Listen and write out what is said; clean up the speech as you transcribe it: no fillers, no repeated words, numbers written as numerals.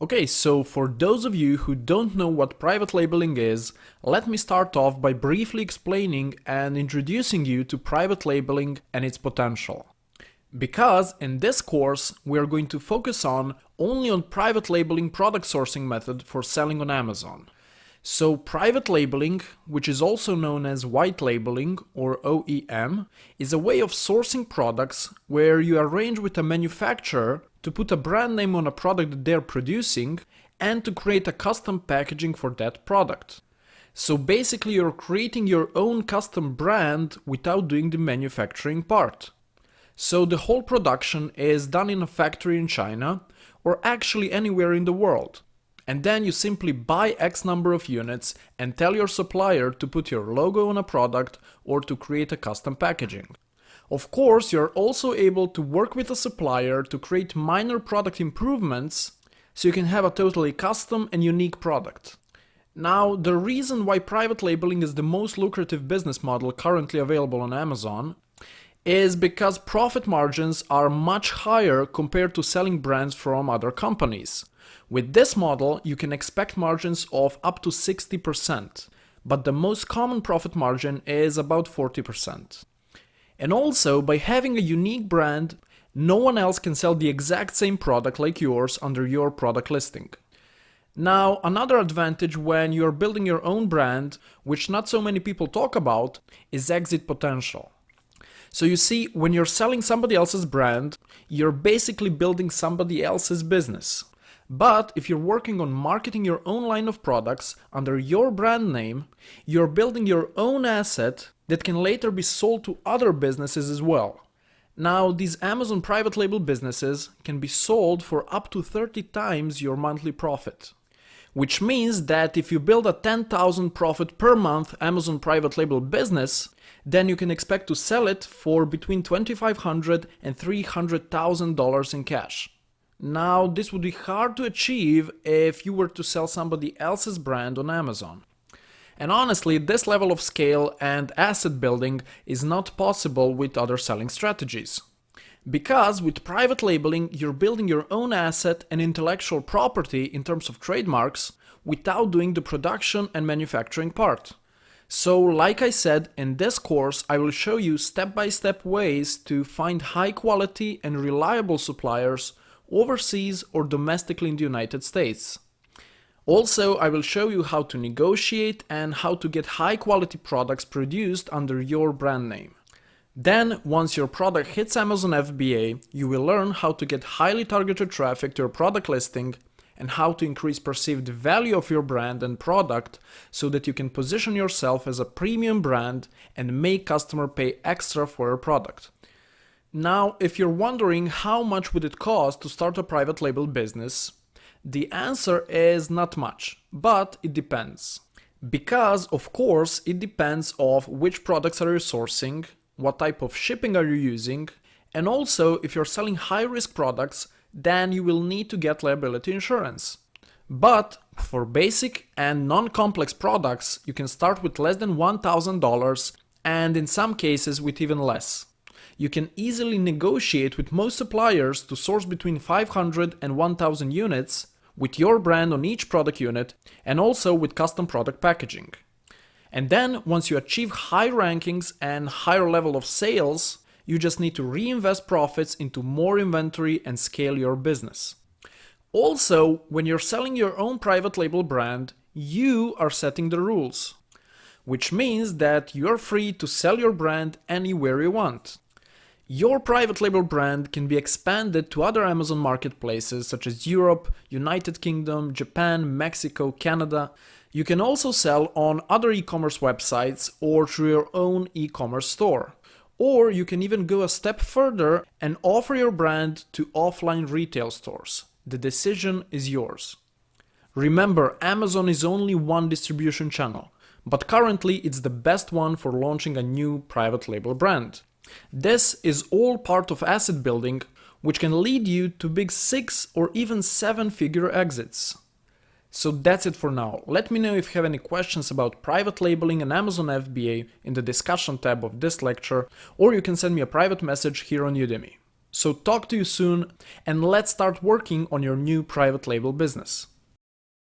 Okay, so for those of you who don't know what private labeling is, let me start off by briefly explaining and introducing you to private labeling and its potential. Because in this course, we are going to focus only on private labeling product sourcing method for selling on Amazon. So private labeling, which is also known as white labeling or OEM, is a way of sourcing products where you arrange with a manufacturer to put a brand name on a product that they're producing and to create a custom packaging for that product. So basically you're creating your own custom brand without doing the manufacturing part. So the whole production is done in a factory in China or actually anywhere in the world. And then you simply buy X number of units and tell your supplier to put your logo on a product or to create a custom packaging. Of course, you're also able to work with a supplier to create minor product improvements so you can have a totally custom and unique product. Now, the reason why private labeling is the most lucrative business model currently available on Amazon is because profit margins are much higher compared to selling brands from other companies. With this model, you can expect margins of up to 60%, but the most common profit margin is about 40%. And also, by having a unique brand, no one else can sell the exact same product like yours under your product listing. Now, another advantage when you're building your own brand, which not so many people talk about, is exit potential. So you see, when you're selling somebody else's brand, you're basically building somebody else's business. But if you're working on marketing your own line of products under your brand name, you're building your own asset that can later be sold to other businesses as well. Now, these Amazon private label businesses can be sold for up to 30 times your monthly profit. Which means that if you build a 10,000 profit per month Amazon private label business, then you can expect to sell it for between $2,500 and $300,000 in cash. Now, this would be hard to achieve if you were to sell somebody else's brand on Amazon. And honestly, this level of scale and asset building is not possible with other selling strategies. Because with private labeling, you're building your own asset and intellectual property in terms of trademarks without doing the production and manufacturing part. So, like I said, in this course, I will show you step-by-step ways to find high quality and reliable suppliers overseas or domestically in the United States. Also, I will show you how to negotiate and how to get high quality products produced under your brand name. Then, once your product hits Amazon FBA, you will learn how to get highly targeted traffic to your product listing and how to increase perceived value of your brand and product so that you can position yourself as a premium brand and make customers pay extra for your product. Now, if you're wondering how much would it cost to start a private label business, the answer is not much, but it depends. Because, of course, it depends on which products are you sourcing, what type of shipping are you using, and also if you're selling high-risk products, then you will need to get liability insurance. But for basic and non-complex products, you can start with less than $1,000 and in some cases with even less. You can easily negotiate with most suppliers to source between 500 and 1,000 units with your brand on each product unit and also with custom product packaging. And then once you achieve high rankings and higher level of sales, you just need to reinvest profits into more inventory and scale your business. Also, when you're selling your own private label brand, you are setting the rules, which means that you're free to sell your brand anywhere you want. Your private label brand can be expanded to other Amazon marketplaces such as Europe, United Kingdom, Japan, Mexico, Canada. You can also sell on other e-commerce websites or through your own e-commerce store. Or you can even go a step further and offer your brand to offline retail stores. The decision is yours. Remember, Amazon is only one distribution channel, but currently it's the best one for launching a new private label brand. This is all part of asset building, which can lead you to big 6 or even 7-figure exits. So that's it for now. Let me know if you have any questions about private labeling and Amazon FBA in the discussion tab of this lecture, or you can send me a private message here on Udemy. So talk to you soon, and let's start working on your new private label business.